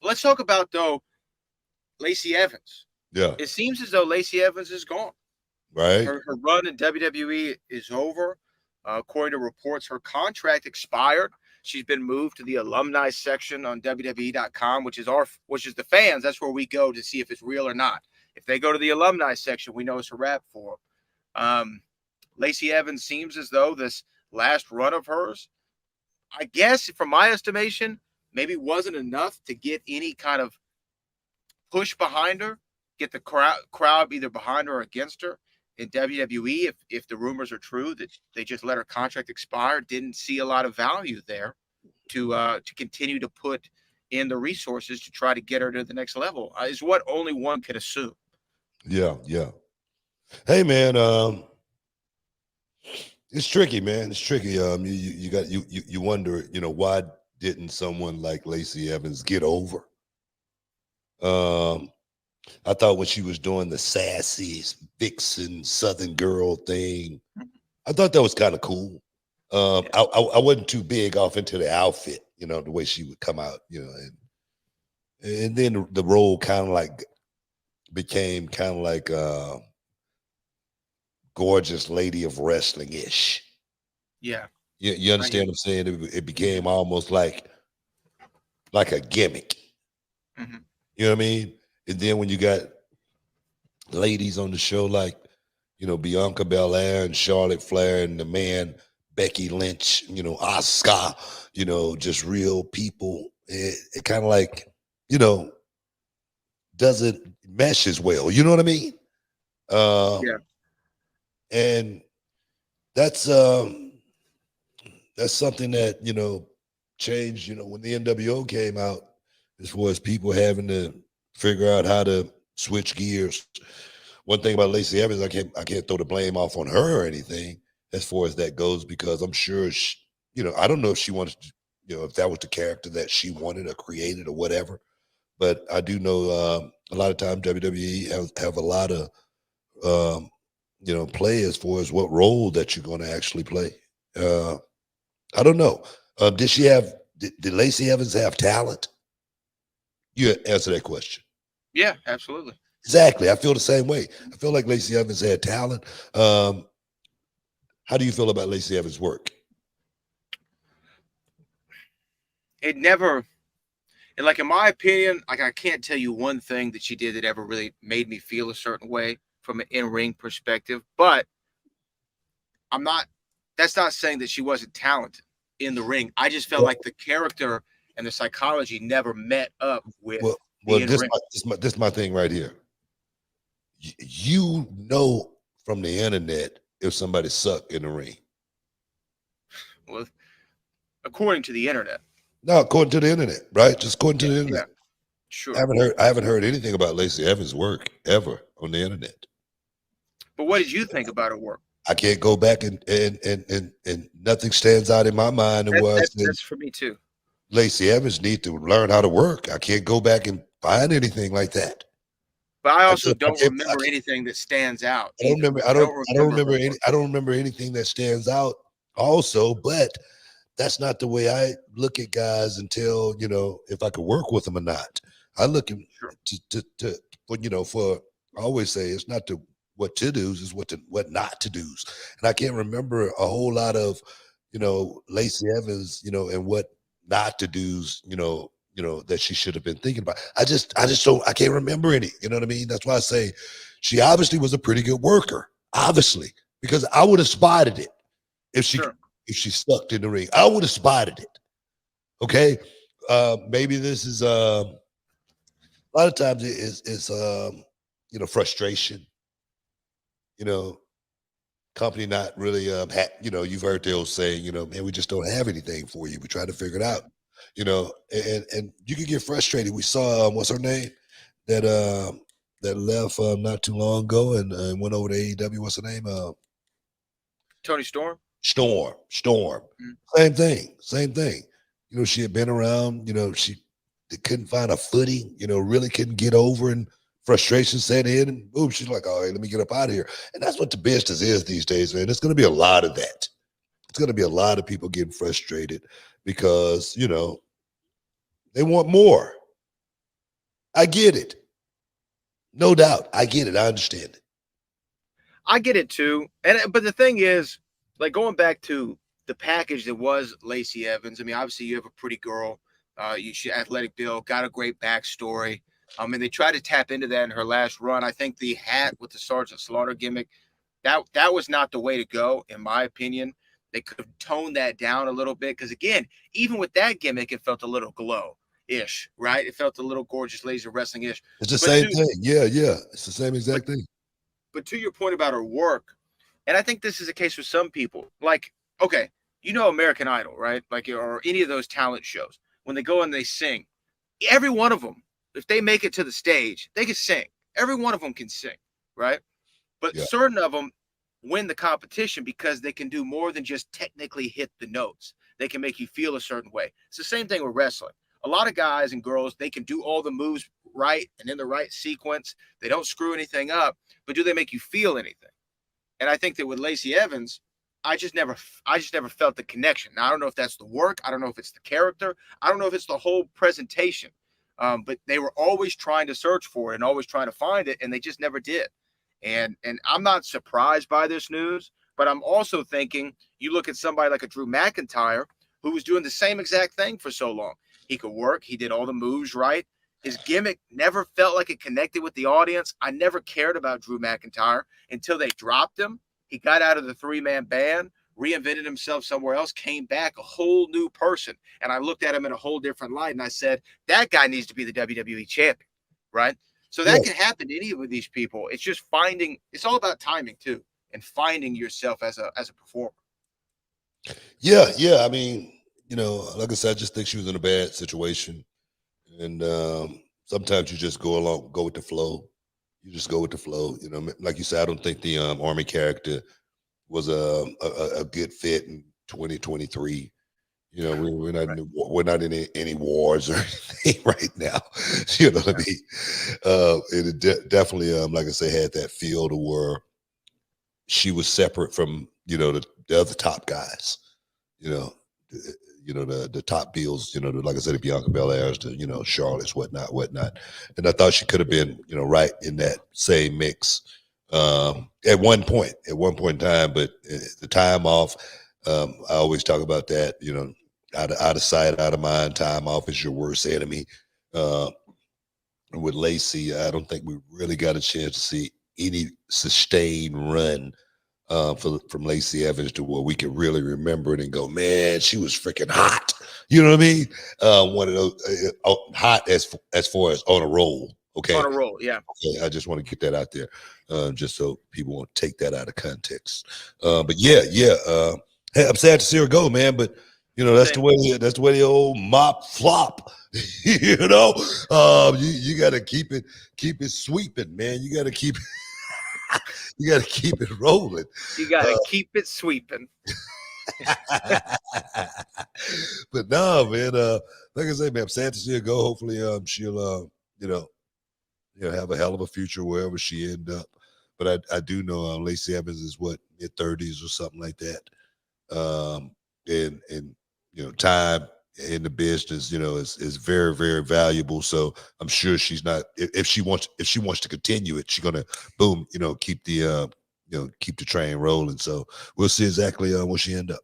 Let's talk about though Lacey Evans. Yeah. It seems as though Lacey Evans is gone. Right. Her run in WWE is over. According to reports, her contract expired. She's been moved to the alumni section on WWE.com, which is the fans. That's where we go to see if it's real or not. If they go to the alumni section, we know it's a wrap for them. Lacey Evans seems as though this last run of hers, I guess, from my estimation, maybe wasn't enough to get any kind of push behind her, get the crowd either behind her or against her in WWE. If the rumors are true that they just let her contract expire, didn't see a lot of value there to continue to put in the resources to try to get her to the next level, is what only one could assume. Yeah, yeah. Hey man, it's tricky, man. It's tricky. You wonder, why didn't someone like Lacey Evans get over? I thought when she was doing the sassy vixen Southern girl thing, I thought that was kind of cool. I wasn't too big off into the outfit, the way she would come out, and then the role kind of like became kind of like gorgeous lady of wrestling ish. Yeah. You understand what I'm saying? It became almost like a gimmick. Mm-hmm. You know what I mean? And then when you got ladies on the show like, Bianca Belair and Charlotte Flair and the man Becky Lynch, Asuka, just real people, it kind of like, doesn't mesh as well. You know what I mean? Yeah. And that's something that, changed, when the NWO came out, as far as people having to figure out how to switch gears. One thing about Lacey Evans, I can't throw the blame off on her or anything as far as that goes, because I'm sure she, I don't know if she wanted to, if that was the character that she wanted or created or whatever. But I do know a lot of times WWE have a lot of play as far as what role that you're going to actually play. I don't know. Did Lacey Evans have talent? You answer that question. Yeah, absolutely. Exactly. I feel the same way. I feel like Lacey Evans had talent. How do you feel about Lacey Evans' work? It never, and like in my opinion, like I can't tell you one thing that she did that ever really made me feel a certain way from an in-ring perspective. But that's not saying that she wasn't talented in the ring. I just felt like the character and the psychology never met up with the in-ring. This is my thing right here. From the internet if somebody sucked in the ring. Well, according to the internet. No, according to the internet, right? Just according to the internet. Yeah, sure. I haven't heard anything about Lacey Evans' work ever on the internet. But what did you think about her work? I can't go back and nothing stands out in my mind. That's for me too. Lacey Evans needs to learn how to work. I can't go back and find anything like that. But I also don't remember anything that stands out. I don't remember anything that stands out also, but that's not the way I look at guys until, if I could work with them or not. I look at I always say it's not what to do's, is what not to do's. And I can't remember a whole lot of, Lacey Evans, and what not to do's, that she should have been thinking about. I can't remember any, you know what I mean? That's why I say she obviously was a pretty good worker, obviously, because I would have spotted it if she sucked in the ring. I would have spotted it. Okay. Maybe this is, a lot of times it's frustration, company not really, you've heard the old saying, man, we just don't have anything for you. We try to figure it out. And you can get frustrated. We saw what's her name that left not too long ago and went over to AEW. What's her name? Toni Storm. Storm. Mm-hmm. Same thing. She had been around. She couldn't find a footing. Really couldn't get over, and frustration set in, and boom, she's like, "All right, let me get up out of here." And that's what the business is these days, man. It's going to be a lot of that. It's going to be a lot of people getting frustrated because, they want more. I get it. No doubt. I get it. I understand it. I get it too. But the thing is, like going back to the package that was Lacey Evans. I mean, obviously you have a pretty girl, she athletic build, got a great backstory. And they tried to tap into that in her last run. I think the hat with the Sergeant Slaughter gimmick, that was not the way to go, in my opinion. They could have toned that down a little bit because again, even with that gimmick, it felt a little glow-ish, right? It felt a little gorgeous laser wrestling-ish. It's the same thing. Yeah, yeah. It's the same exact thing. But to your point about her work, and I think this is a case for some people, like, okay, you know American Idol, right? Like, or any of those talent shows, when they go and they sing, every one of them, if they make it to the stage, they can sing. Every one of them can sing, right? But Yeah. certain of them win the competition because they can do more than just technically hit the notes. They can make you feel a certain way. It's the same thing with wrestling. A lot of guys and girls, they can do all the moves right and in the right sequence. They don't screw anything up, but do they make you feel anything? And I think that with Lacey Evans, I just never felt the connection. Now, I don't know if that's the work. I don't know if it's the character. I don't know if it's the whole presentation. But they were always trying to search for it and always trying to find it, and they just never did. And I'm not surprised by this news, but I'm also thinking you look at somebody like a Drew McIntyre who was doing the same exact thing for so long. He could work. He did all the moves right. His gimmick never felt like it connected with the audience. I never cared about Drew McIntyre until they dropped him. He got out of the three-man band, reinvented himself somewhere else, came back a whole new person. And I looked at him in a whole different light, and I said, that guy needs to be the WWE champion, right? So that can happen to any of these people. It's just finding – it's all about timing too and finding yourself as a performer. Yeah, yeah. I mean, like I said, I just think she was in a bad situation. And sometimes you just go with the flow. You just go with the flow. Like you said, I don't think the Army character was a good fit in 2023. We're not in any wars or anything right now. You know what I mean? It definitely, like I say, had that feel to where she was separate from the other top guys. The top bills, like I said, the Bianca Belairs, the Charlotte's, whatnot. And I thought she could have been, right in that same mix at one point in time. But the time off, I always talk about that. Out of sight, out of mind. Time off is your worst enemy. With Lacey, I don't think we really got a chance to see any sustained run from Lacey Evans to where we can really remember it and go, man, she was freaking hot. You know what I mean? One of those hot as far as on a roll. Okay. On a roll, yeah. Okay, I just want to get that out there, just so people won't take that out of context. But yeah. Hey, I'm sad to see her go, man. But that's the way the old mop flop. You got to keep it sweeping, man. You got to keep. You got to keep it rolling. You got to keep it sweeping. But no, man. Like I say, man, I'm sad to see her go. Hopefully, she'll, have a hell of a future wherever she end up. But I do know Lacey Evans is mid-30s or something like that. And time in the business, is very, very valuable. So I'm sure she's not, if she wants to continue it, she's gonna keep the train rolling. So we'll see exactly where she end up.